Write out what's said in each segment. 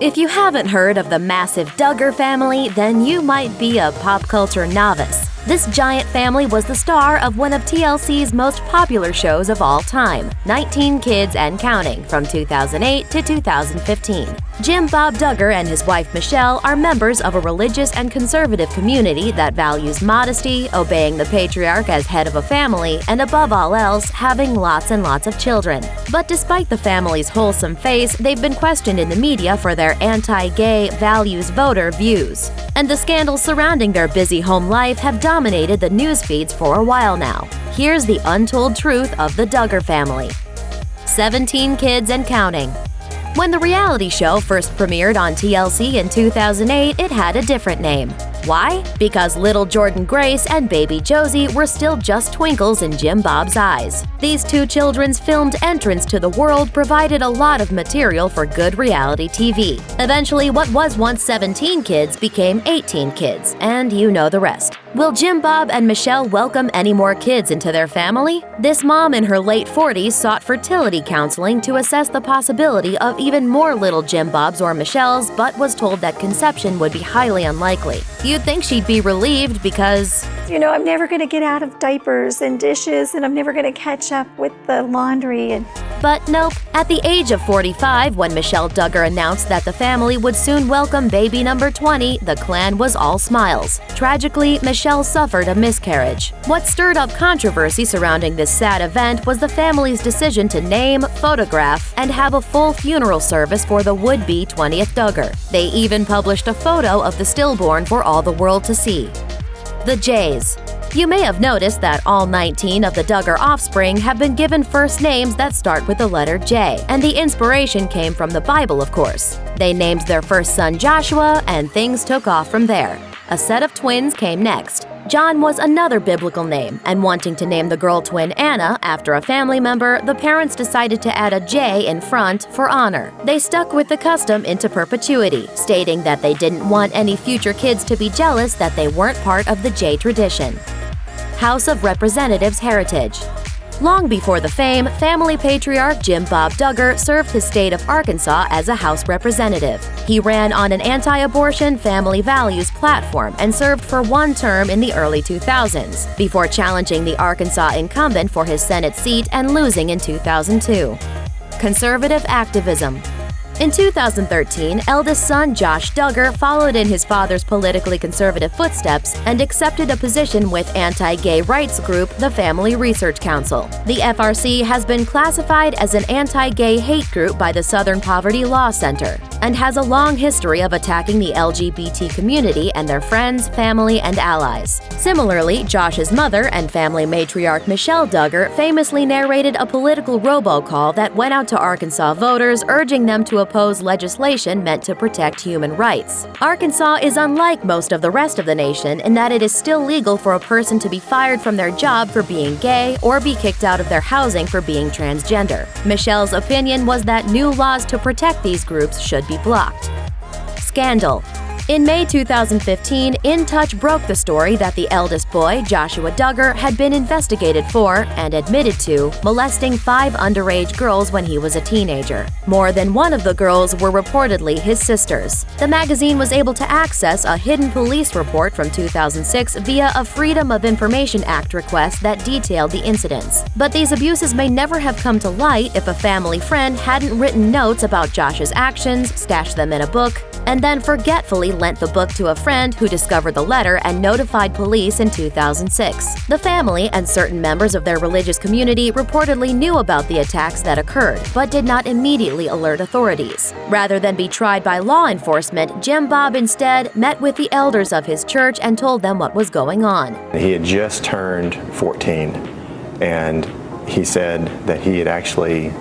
If you haven't heard of the massive Duggar family, then you might be a pop culture novice. This giant family was the star of one of TLC's most popular shows of all time, 19 Kids and Counting, from 2008 to 2015. Jim Bob Duggar and his wife Michelle are members of a religious and conservative community that values modesty, obeying the patriarch as head of a family, and above all else, having lots and lots of children. But despite the family's wholesome face, they've been questioned in the media for their anti-gay, values voter views. And the scandals surrounding their busy home life have dominated the news feeds for a while now. Here's the untold truth of the Duggar family. 17 Kids and Counting. When the reality show first premiered on TLC in 2008, it had a different name. Why? Because little Jordan Grace and baby Josie were still just twinkles in Jim Bob's eyes. These two children's filmed entrance to the world provided a lot of material for good reality TV. Eventually, what was once 17 kids became 18 kids, and you know the rest. Will Jim Bob and Michelle welcome any more kids into their family? This mom in her late 40s sought fertility counseling to assess the possibility of even more little Jim Bobs or Michelles, but was told that conception would be highly unlikely. You'd think she'd be relieved because, I'm never going to get out of diapers and dishes, and I'm never going to catch up with the laundry. But nope. At the age of 45, when Michelle Duggar announced that the family would soon welcome baby number 20, the clan was all smiles. Tragically, Michelle suffered a miscarriage. What stirred up controversy surrounding this sad event was the family's decision to name, photograph, and have a full funeral service for the would-be 20th Duggar. They even published a photo of the stillborn for all the world to see. The Jays. You may have noticed that all 19 of the Duggar offspring have been given first names that start with the letter J, and the inspiration came from the Bible, of course. They named their first son Joshua, and things took off from there. A set of twins came next. John was another biblical name, and wanting to name the girl twin Anna after a family member, the parents decided to add a J in front for honor. They stuck with the custom into perpetuity, stating that they didn't want any future kids to be jealous that they weren't part of the J tradition. House of Representatives heritage. Long before the fame, family patriarch Jim Bob Duggar served his state of Arkansas as a House representative. He ran on an anti-abortion family values platform and served for one term in the early 2000s, before challenging the Arkansas incumbent for his Senate seat and losing in 2002. Conservative activism. In 2013, eldest son Josh Duggar followed in his father's politically conservative footsteps and accepted a position with anti-gay rights group the Family Research Council. The FRC has been classified as an anti-gay hate group by the Southern Poverty Law Center and has a long history of attacking the LGBT community and their friends, family, and allies. Similarly, Josh's mother and family matriarch Michelle Duggar famously narrated a political robocall that went out to Arkansas voters urging them to oppose legislation meant to protect human rights. Arkansas is unlike most of the rest of the nation in that it is still legal for a person to be fired from their job for being gay or be kicked out of their housing for being transgender. Michelle's opinion was that new laws to protect these groups should be blocked. Scandal. In May 2015, In Touch broke the story that the eldest boy, Joshua Duggar, had been investigated for, and admitted to, molesting 5 underage girls when he was a teenager. More than one of the girls were reportedly his sisters. The magazine was able to access a hidden police report from 2006 via a Freedom of Information Act request that detailed the incidents. But these abuses may never have come to light if a family friend hadn't written notes about Josh's actions, stashed them in a book, and then forgetfully lent the book to a friend who discovered the letter and notified police in 2006. The family and certain members of their religious community reportedly knew about the attacks that occurred, but did not immediately alert authorities. Rather than be tried by law enforcement, Jim Bob instead met with the elders of his church and told them what was going on. He had just turned 14, and he said that he had actually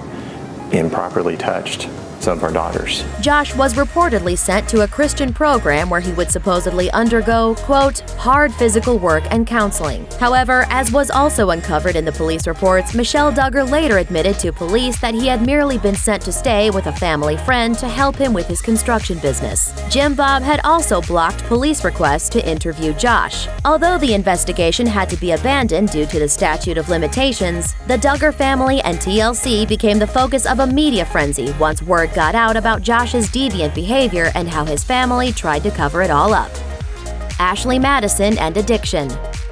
improperly touched some of our daughters. Josh was reportedly sent to a Christian program where he would supposedly undergo, quote, hard physical work and counseling. However, as was also uncovered in the police reports, Michelle Duggar later admitted to police that he had merely been sent to stay with a family friend to help him with his construction business. Jim Bob had also blocked police requests to interview Josh. Although the investigation had to be abandoned due to the statute of limitations, the Duggar family and TLC became the focus of a media frenzy once word word got out about Josh's deviant behavior and how his family tried to cover it all up. Ashley Madison and addiction.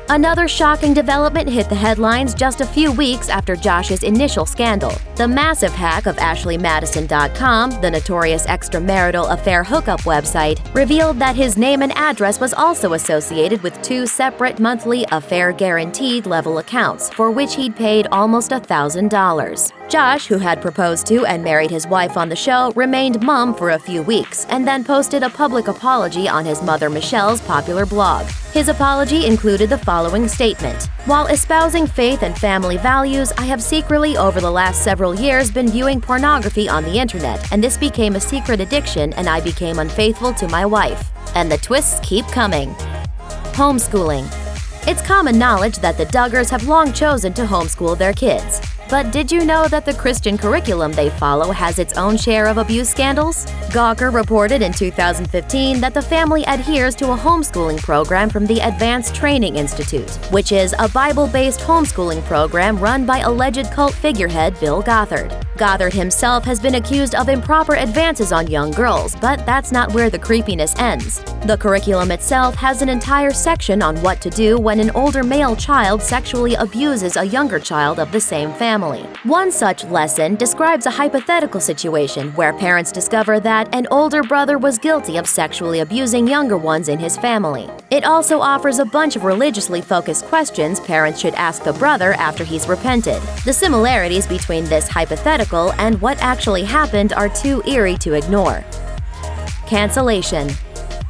Another shocking development hit the headlines just a few weeks after Josh's initial scandal. The massive hack of AshleyMadison.com, the notorious extramarital affair hookup website, revealed that his name and address was also associated with 2 separate monthly affair guaranteed level accounts, for which he'd paid almost $1,000. Josh, who had proposed to and married his wife on the show, remained mum for a few weeks and then posted a public apology on his mother Michelle's popular blog. His apology included the following statement: "While espousing faith and family values, I have secretly over the last several years been viewing pornography on the internet, and this became a secret addiction and I became unfaithful to my wife." And the twists keep coming. Homeschooling. It's common knowledge that the Duggars have long chosen to homeschool their kids. But did you know that the Christian curriculum they follow has its own share of abuse scandals? Gawker reported in 2015 that the family adheres to a homeschooling program from the Advanced Training Institute, which is a Bible-based homeschooling program run by alleged cult figurehead Bill Gothard. Gothard himself has been accused of improper advances on young girls, but that's not where the creepiness ends. The curriculum itself has an entire section on what to do when an older male child sexually abuses a younger child of the same family. One such lesson describes a hypothetical situation where parents discover that an older brother was guilty of sexually abusing younger ones in his family. It also offers a bunch of religiously focused questions parents should ask the brother after he's repented. The similarities between this hypothetical and what actually happened are too eerie to ignore. Cancellation.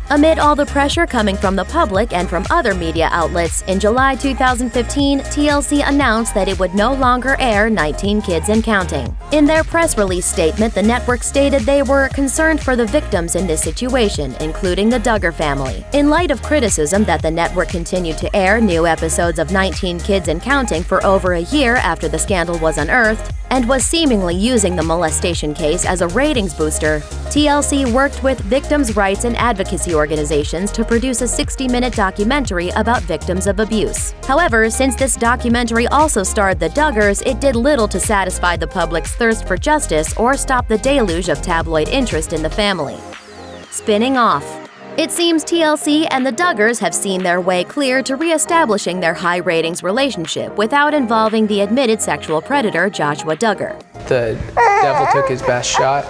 Amid all the pressure coming from the public and from other media outlets, in July 2015, TLC announced that it would no longer air 19 Kids and Counting. In their press release statement, the network stated they were concerned for the victims in this situation, including the Duggar family. In light of criticism that the network continued to air new episodes of 19 Kids and Counting for over a year after the scandal was unearthed, and was seemingly using the molestation case as a ratings booster, TLC worked with victims' rights and advocacy organizations to produce a 60-minute documentary about victims of abuse. However, since this documentary also starred the Duggars, it did little to satisfy the public's thirst for justice or stop the deluge of tabloid interest in the family. Spinning off. It seems TLC and the Duggars have seen their way clear to re-establishing their high-ratings relationship without involving the admitted sexual predator Joshua Duggar. The devil took his best shot,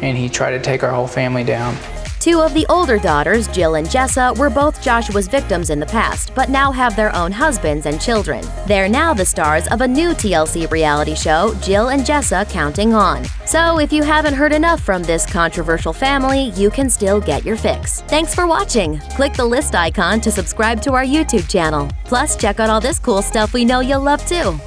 and he tried to take our whole family down. 2 of the older daughters, Jill and Jessa, were both Joshua's victims in the past, but now have their own husbands and children. They're now the stars of a new TLC reality show, Jill and Jessa Counting On. So if you haven't heard enough from this controversial family, you can still get your fix. Thanks for watching. Click the list icon to subscribe to our YouTube channel. Plus, check out all this cool stuff we know you'll love too.